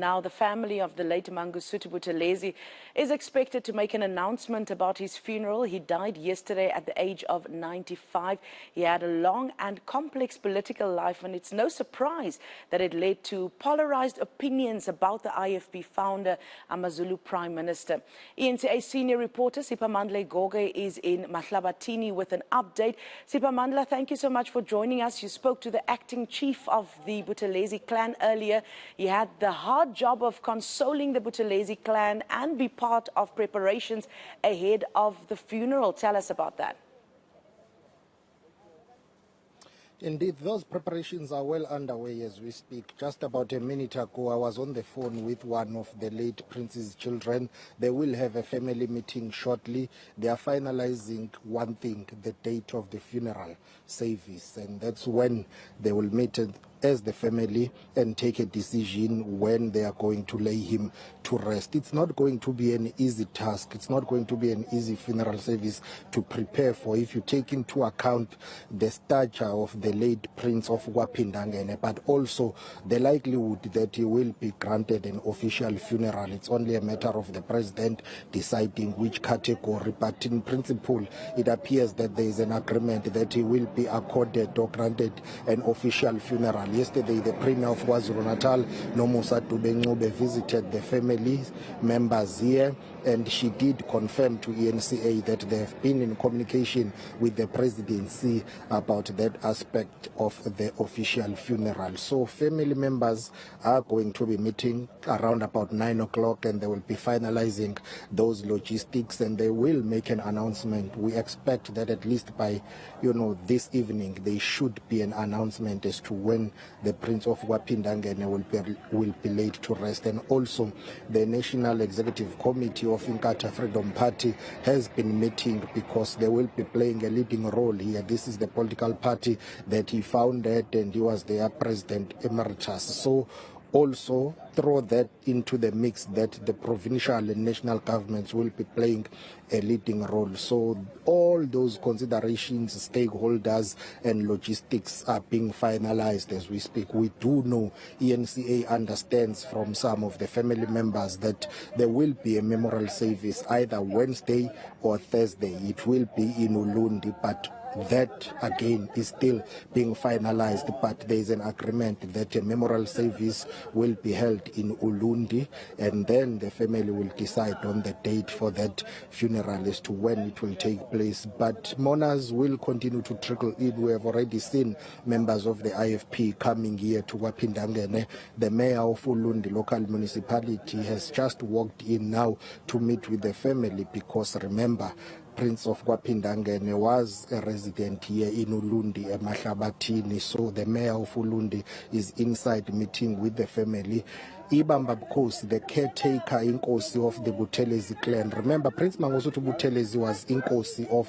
Now, the family of the late Mangosuthu Buthelezi is expected to make an announcement about his funeral. He died yesterday at the age of 95. He had a long and complex political life, and it's no surprise that it led to polarized opinions about the IFP founder, Amazulu Prime Minister. eNCA senior reporter Siphamandla Goge is in Mahlabatini with an update. Siphamandla, thank you so much for joining us. You spoke to the acting chief of the Buthelezi clan earlier. He had the hard job of consoling the Buthelezi clan and be part of preparations ahead of the funeral. Tell us about that. Indeed, those preparations are well underway as we speak. Just about a minute ago, I was on the phone with one of the late Prince's children. They will have a family meeting shortly. They are finalizing one thing, the date of the funeral service, and that's when they will meet as the family and take a decision when they are going to lay him to rest. It's not going to be an easy task. It's not going to be an easy funeral service to prepare for if you take into account the stature of the late Prince of Wapindangene, but also the likelihood that he will be granted an official funeral. It's only a matter of the president deciding which category, but in principle it appears that there is an agreement that he will be accorded or granted an official funeral. Yesterday, the Premier of KwaZulu-Natal, Mangosuthu Buthelezi, visited the family members here, and she did confirm to eNCA that they have been in communication with the presidency about that aspect of the official funeral. So family members are going to be meeting around about 9 o'clock, and they will be finalizing those logistics, and they will make an announcement. We expect that at least by this evening there should be an announcement as to when the Prince of Wapindangene will be laid to rest. And also the National Executive Committee of eNCA Freedom Party has been meeting because they will be playing a leading role here. This is the political party that he founded, and he was their president emeritus. So also throw that into the mix that the provincial and national governments will be playing a leading role. So all those considerations, stakeholders and logistics are being finalized as we speak. We do know eNCA understands from some of the family members that there will be a memorial service either Wednesday or Thursday. It will be in Ulundi, but that again is still being finalized, but there is an agreement that a memorial service will be held in Ulundi, and then the family will decide on the date for that funeral as to when it will take place. But mourners will continue to trickle in. We have already seen members of the IFP coming here to Wapindangene. The mayor of Ulundi local municipality has just walked in now to meet with the family, because remember, Prince of Wapindangene was a resident here in Ulundi, Mahlabatini. So the mayor of Ulundi is inside meeting with the family. Ibamba Bukhosi, the caretaker inkosi of the Buthelezi clan. Remember, Prince Mangosuthu Buthelezi was inkosi of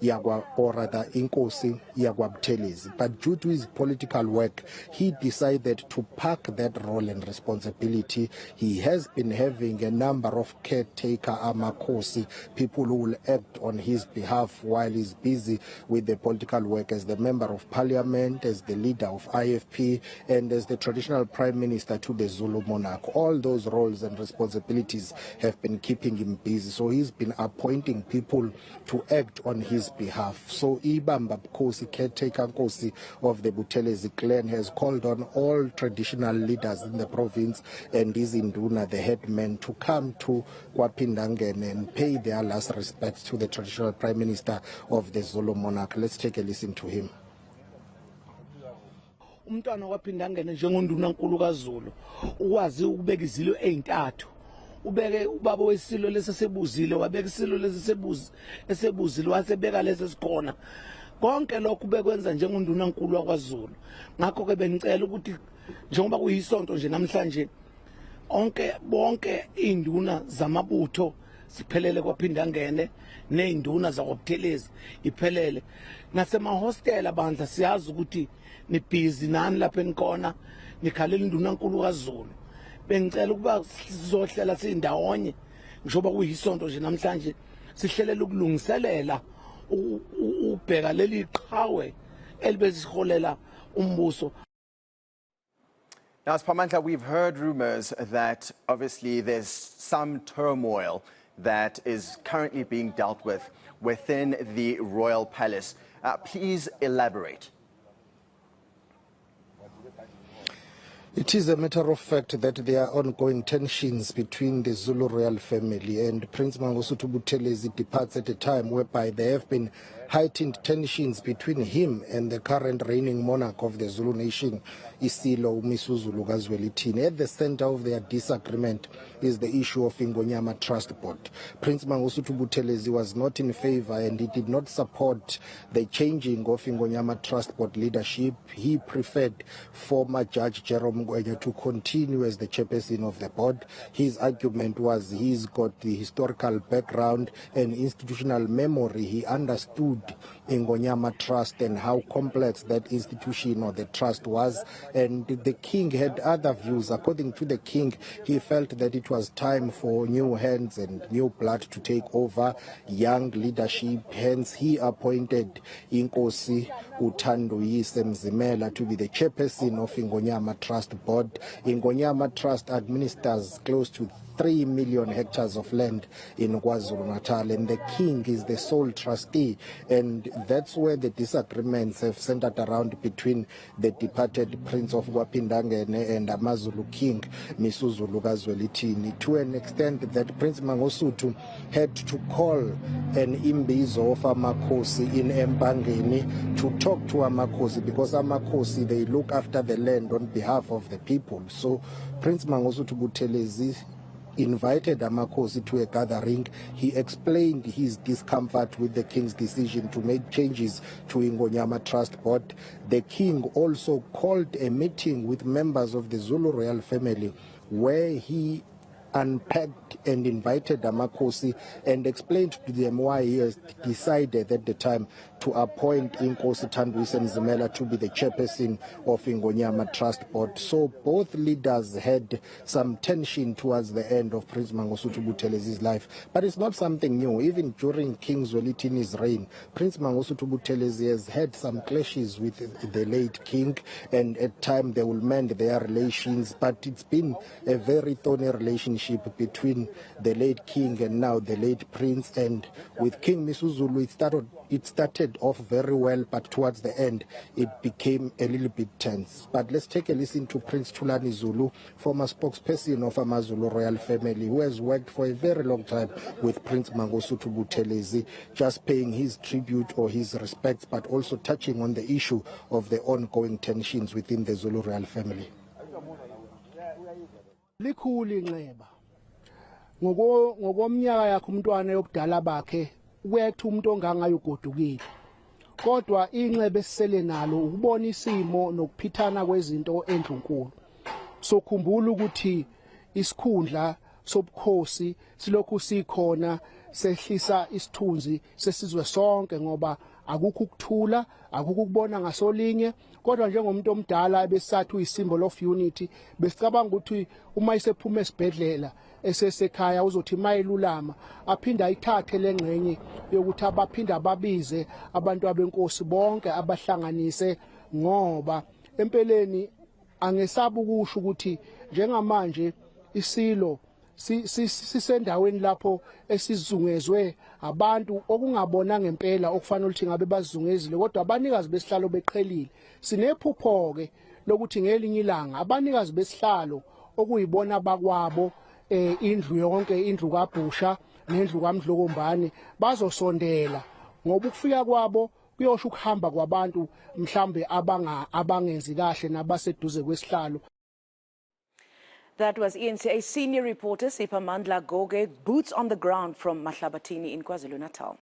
Yagwa, or rather inkosi Yagwa Buthelezi. But due to his political work, he decided to pack that role and responsibility. He has been having a number of caretaker amakosi, people who will act on his behalf while he's busy with the political work as the member of parliament, as the leader of IFP, and as the traditional prime minister to the Zulu monarch. All those roles and responsibilities have been keeping him busy. So he's been appointing people to act on his behalf. So Ibamba Bukhosi, caretaker Nkosi of the Buthelezi clan, has called on all traditional leaders in the province and his Induna, the headmen, to come to Wapindangene and pay their last respects to the traditional prime minister of the Zulu monarch. Let's take a listen to him. Umntwana waPhindangene njengonduna nkulu kaZulu ukwazi ukubeka izilo ezintathu. Ubeke ubaba wesilo lesesebuzile, wabeka isilo lesesebuzile, wasebeka lesesikhona. Konke lokhu bekwenza njengonduna nkulu wakwaZulu. Ngakho ke benicela ukuthi njengoba kuyisonto nje namhlanje bonke induna zamabutho siphelele kwaPhindangene neinduna zakwaButhelezi iphelele. Nasemahostel abandla siyazi ukuthi ni busy nani lapha enikhona nikhalela induna nkulu kaZulu. Bengicela ukuba sizohlela sindawonye njengoba kuyisonto nje namhlanje sihlelela ukulungiselela ubheka leli qhawe elibesiholela umbuso. Now, Siphamandla, we've heard rumors that obviously there's some turmoil that is currently being dealt with within the royal palace. Please elaborate. It is a matter of fact that there are ongoing tensions between the Zulu royal family, and Prince Mangosuthu Buthelezi departs at a time whereby there have been heightened tensions between him and the current reigning monarch of the Zulu nation, Isilo Misuzulu Kazwelithini. At the center of their disagreement is the issue of Ingonyama Trust Board. Prince Mangosuthu Buthelezi was not in favor and he did not support the changing of Ingonyama Trust Board leadership. He preferred former Judge Jerome to continue as the chairperson of the board. His argument was he's got the historical background and institutional memory. He understood Ingonyama Trust and how complex that institution or the trust was, and the king had other views. According to the king, he felt that it was time for new hands and new blood to take over, young leadership. Hence he appointed Inkosi Uthandoyise Mzimela to be the chairperson of Ingonyama Trust Board. Ingonyama Trust administers close to 3 million hectares of land in KwaZulu-Natal, and the king is the sole trustee, and that's where the disagreements have centered around between the departed Prince of Wapindangene and Amazulu King Misuzulu Kazwelithini, to an extent that Prince Mangosuthu had to call an imbizo of Amakhosi in Empangeni to talk to Amakhosi, because Amakhosi, they look after the land on behalf of the people. So Prince Mangosuthu Buthelezi invited Amakhosi to a gathering. He explained his discomfort with the king's decision to make changes to Ingonyama Trust Board. The king also called a meeting with members of the Zulu royal family where he unpacked and invited Amakhosi and explained to them why he has decided at the time to appoint Inkosi Uthandoyise Mzimela to be the chairperson of Ingonyama Trust Board. So both leaders had some tension towards the end of Prince Mangosuthu Buthelezi's life. But it's not something new. Even during King Zwelithini's reign, Prince Mangosuthu Buthelezi has had some clashes with the late king, and at times they will mend their relations. But it's been a very thorny relationship between the late king and now the late prince. And with King Misuzulu, it started off very well, but towards the end it became a little bit tense. But let's take a listen to Prince Thulani Zulu, former spokesperson of Amazulu royal family, who has worked for a very long time with Prince Mangosuthu Buthelezi, just paying his tribute or his respects, but also touching on the issue of the ongoing tensions within the Zulu royal family. Likhulu inxeba ngokomnyaka yakhe umntwana yobudala bakhe kwethu umuntu ongangayo ugodukile, kodwa inxeba esisele nalo ukubona isimo nokuphithana kwezinto endlunkulu. Sokhumbula ukuthi isikhundla sobukhosi silokhu sikhona sehlisa isithunzi sesizwe sonke, ngoba akukho ukuthula, akukho ukubona ngasolinye. Kodwa njengomuntu omdala besathi uyisymbol of unity, besicabanga ukuthi uma isephuma esibhedlela esesekhaya uzothi mayelulama aphinda ayithathe lengxenye yokuthi abaphinda babize abantu abenkosi bonke abahlanganise, ngoba empeleni angesaba ukusho ukuthi njengamanje isilo sisendaweni lapho esizungezwe abantu okungabona ngempela okufanele ukuthi ngabe bazungezile, kodwa abanikazi besihlalo beqhelile. Sinephupho ke lokuthi ngelinye ilanga abanikazi besihlalo okuyibona bakwabo indlu yonke, indlu kaBhusha nendlu kaMdlokombane, bazosondela, ngoba ukufika kwabo kuyosho ukuhamba kwabantu mhlambe abangenzi kahle nabaseduze kwesihlalo. That was eNCA senior reporter Siphamandla Goge, boots on the ground from Mahlabathini in KwaZulu-Natal.